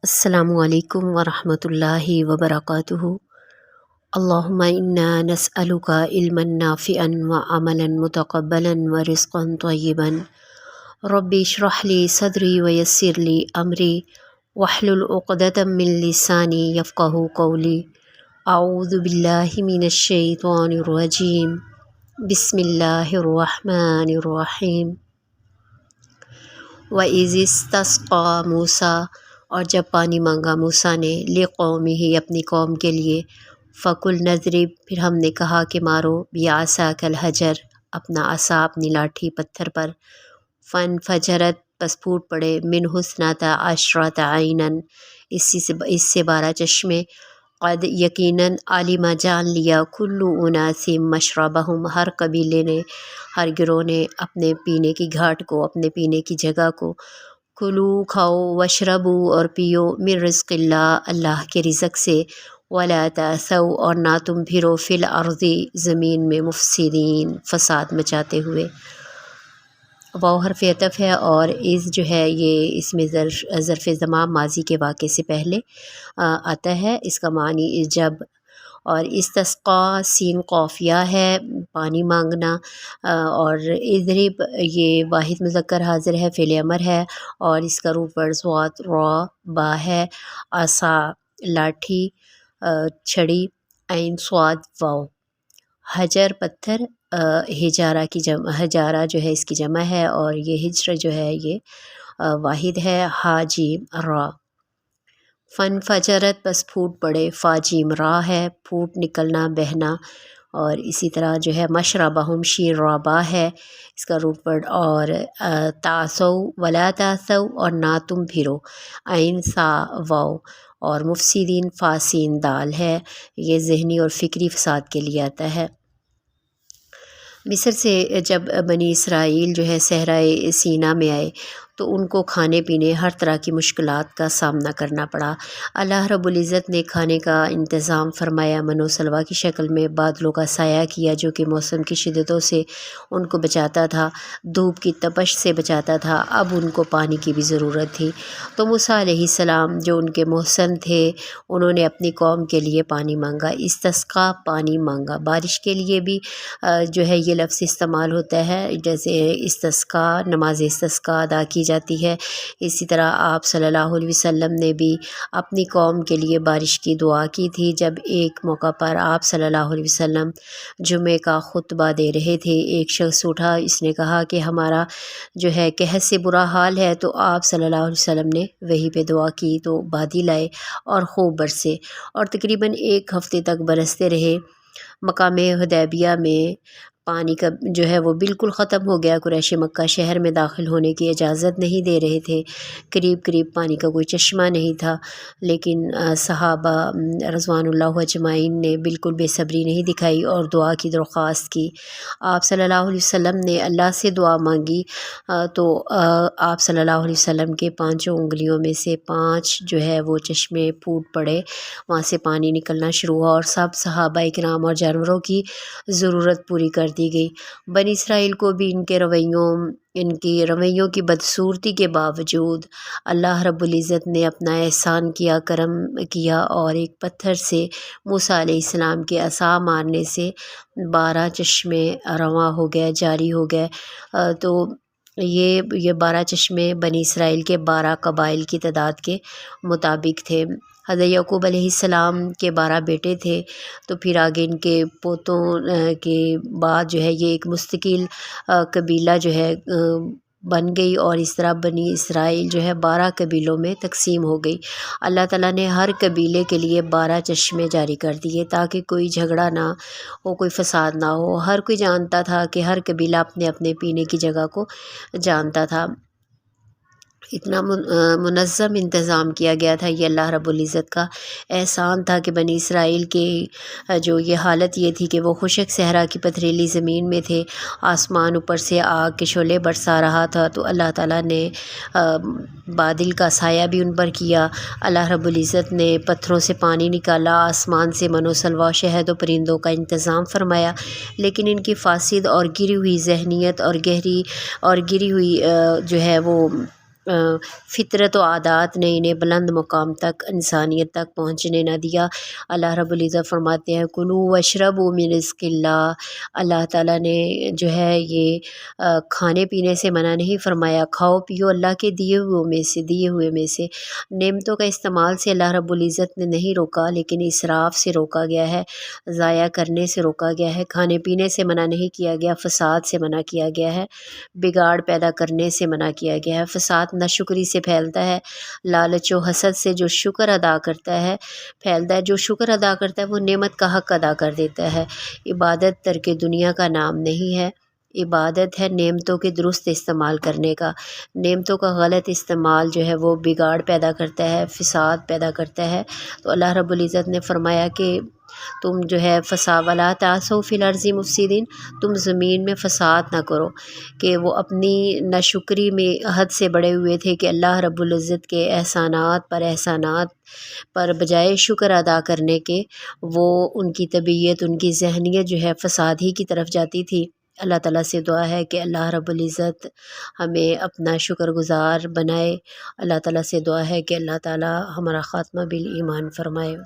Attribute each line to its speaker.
Speaker 1: السلام علیکم ورحمۃ اللہ وبرکاتہ۔ اللہم انا نسألک علما نافعا وعملا متقبلا ورزقا طیبا۔ رب اشرح لی صدری ویسر لی امری واحلل عقدۃ من لسانی یفقہوا قولی۔ اعوذ باللہ من الشیطان الرجیم، بسم اللہ الرحمن الرحیم۔ وَإِذِ اسْتَسْقَىٰ مُوسیٰ، اور جب پانی مانگا موسیٰ نے لِقَوْمِهِ اپنی قوم کے لیے، فَقُلْ نَضْرِبْ، پھر ہم نے کہا کہ مارو، بِعَصَاكَ الْحَجَرَ، اپنا عصا اپنی لاٹھی پتھر پر، فَانْفَجَرَتْ، پس پھوٹ پڑے، مِنْهُ اثْنَتَا عَشْرَةَ عَيْنًا، اس سے 12 چشمے، قد یقیناً علم جان لیا، کل اناس مشربہم، ہر قبیلے نے، ہر گروہ نے اپنے پینے کی گھاٹ کو، اپنے پینے کی جگہ کو، کلو کھاؤ، وشربو اور پیو، من رزق اللہ، اللہ کے رزق سے، ولا تعثوا اور نہ تم پھرو، فی الارض زمین میں، مفسدین فساد مچاتے ہوئے۔ واو حرف عطف ہے، اور اس جو ہے یہ اس میں ظرف زمان ماضی کے واقعے سے پہلے آتا ہے، اس کا معنی جب، اور استسقا سین قافیہ ہے، پانی مانگنا، اور اضرب یہ واحد مذکر حاضر ہے، فعل امر ہے، اور اس کا روپ صاد را با ہے، عصا لاٹھی، چھڑی عین صاد واو، حجر پتھر، ہجارہ کی جمع، ہجارہ جو ہے اس کی جمع ہے، اور یہ ہجر جو ہے یہ واحد ہے، ہا جیم را۔ فن فجرت، پس پھوٹ پڑے، فا جیم را ہے، پھوٹ نکلنا، بہنا، اور اسی طرح جو ہے مشربہم شین را با ہے، اس کا روٹ ورڈ، اور تعثو ولا تعثو اور نہ تم پھرو، عین سا واو، اور مفسدین فا سین دال ہے، یہ ذہنی اور فکری فساد کے لیے آتا ہے۔ مصر سے جب بنی اسرائیل جو ہے صحرائے سینا میں آئے تو ان کو کھانے پینے ہر طرح کی مشکلات کا سامنا کرنا پڑا۔ اللہ رب العزت نے کھانے کا انتظام فرمایا، من و سلویٰ کی شکل میں، بادلوں کا سایہ کیا جو کہ موسم کی شدتوں سے ان کو بچاتا تھا، دھوپ کی تپش سے بچاتا تھا۔ اب ان کو پانی کی بھی ضرورت تھی، تو موسیٰ علیہ السلام جو ان کے محسن تھے، انہوں نے اپنی قوم کے لیے پانی مانگا، استسقا پانی مانگا۔ بارش کے لیے بھی جو ہے یہ لفظ استعمال ہوتا ہے، جیسے استسقا، نماز استسقا ادا کی جاتی ہے، اسی طرح آپ صلی اللہ علیہ وسلم نے بھی اپنی قوم کے لیے بارش کی دعا کی تھی۔ جب ایک موقع پر آپ صلی اللہ علیہ وسلم جمعے کا خطبہ دے رہے تھے، ایک شخص اٹھا، اس نے کہا کہ ہمارا جو ہے قحط سے برا حال ہے، تو آپ صلی اللہ علیہ وسلم نے وہی پہ دعا کی تو بادل لائے اور خوب برسے، اور تقریباً 1 ہفتے تک برستے رہے۔ مقام حدیبیہ میں پانی کا جو ہے وہ بالکل ختم ہو گیا، قریش مکہ شہر میں داخل ہونے کی اجازت نہیں دے رہے تھے، قریب پانی کا کوئی چشمہ نہیں تھا، لیکن صحابہ رضوان اللہ اجمعین نے بالکل بے صبری نہیں دکھائی اور دعا کی درخواست کی۔ آپ صلی اللہ علیہ وسلم نے اللہ سے دعا مانگی تو آپ صلی اللہ علیہ وسلم کے 5 انگلیوں میں سے 5 جو ہے وہ چشمے پھوٹ پڑے، وہاں سے پانی نکلنا شروع ہوا، اور سب صحابہ اکرام اور جانوروں کی ضرورت پوری کر دی گئی۔ بنی اسرائیل کو بھی ان کے رویوں کی بدصورتی کے باوجود اللہ رب العزت نے اپنا احسان کیا، کرم کیا، اور ایک پتھر سے موسیٰ علیہ السلام کے عصا مارنے سے 12 چشمے رواں ہو گئے، جاری ہو گئے۔ تو یہ 12 چشمے بنی اسرائیل کے 12 قبائل کی تعداد کے مطابق تھے۔ حضرت یعقوب علیہ السلام کے 12 بیٹے تھے، تو پھر آگے ان کے پوتوں کے بعد جو ہے یہ ایک مستقل قبیلہ جو ہے بن گئی، اور اس طرح بنی اسرائیل جو ہے 12 قبیلوں میں تقسیم ہو گئی۔ اللہ تعالیٰ نے ہر قبیلے کے لیے 12 چشمے جاری کر دیے تاکہ کوئی جھگڑا نہ ہو، کوئی فساد نہ ہو۔ ہر کوئی جانتا تھا کہ ہر قبیلہ اپنے اپنے پینے کی جگہ کو جانتا تھا، اتنا منظم انتظام کیا گیا تھا۔ یہ اللہ رب العزت کا احسان تھا کہ بنی اسرائیل کی جو یہ حالت یہ تھی کہ وہ خشک صحرا کی پتھریلی زمین میں تھے، آسمان اوپر سے آگ کے شعلے برسا رہا تھا، تو اللہ تعالیٰ نے بادل کا سایہ بھی ان پر کیا، اللہ رب العزت نے پتھروں سے پانی نکالا، آسمان سے من و سلویٰ، شہد و پرندوں کا انتظام فرمایا، لیکن ان کی فاسد اور گری ہوئی ذہنیت اور گری ہوئی جو ہے وہ فطرت و عادات نے انہیں بلند مقام تک انسانیت تک پہنچنے نہ دیا۔ اللہ رب العزت فرماتے ہیں کلوا واشربوا من رزق اللہ۔ اللہ تعالیٰ نے جو ہے یہ کھانے پینے سے منع نہیں فرمایا، کھاؤ پیو اللہ کے دیے ہوئے میں سے۔ نعمتوں کا استعمال سے اللہ رب العزت نے نہیں روکا، لیکن اسراف سے روکا گیا ہے، ضائع کرنے سے روکا گیا ہے۔ کھانے پینے سے منع نہیں کیا گیا، فساد سے منع کیا گیا ہے، بگاڑ پیدا کرنے سے منع کیا گیا ہے۔ فساد ناشکری سے پھیلتا ہے، لالچ و حسد سے جو شکر ادا کرتا ہے پھیلتا ہے۔ جو شکر ادا کرتا ہے وہ نعمت کا حق ادا کر دیتا ہے۔ عبادت ترک دنیا کا نام نہیں ہے، عبادت ہے نعمتوں کے درست استعمال کرنے کا۔ نعمتوں کا غلط استعمال جو ہے وہ بگاڑ پیدا کرتا ہے، فساد پیدا کرتا ہے۔ تو اللہ رب العزت نے فرمایا کہ تم جو ہے ولا تعثوا فی الارض مفسدین، تم زمین میں فساد نہ کرو، کہ وہ اپنی ناشکری میں حد سے بڑے ہوئے تھے کہ اللہ رب العزت کے احسانات پر بجائے شکر ادا کرنے کے وہ ان کی طبیعت، ان کی ذہنیت جو ہے فساد ہی کی طرف جاتی تھی۔ اللہ تعالیٰ سے دعا ہے کہ اللہ رب العزت ہمیں اپنا شکر گزار بنائے۔ اللہ تعالیٰ سے دعا ہے کہ اللہ تعالیٰ ہمارا خاتمہ بالایمان فرمائے۔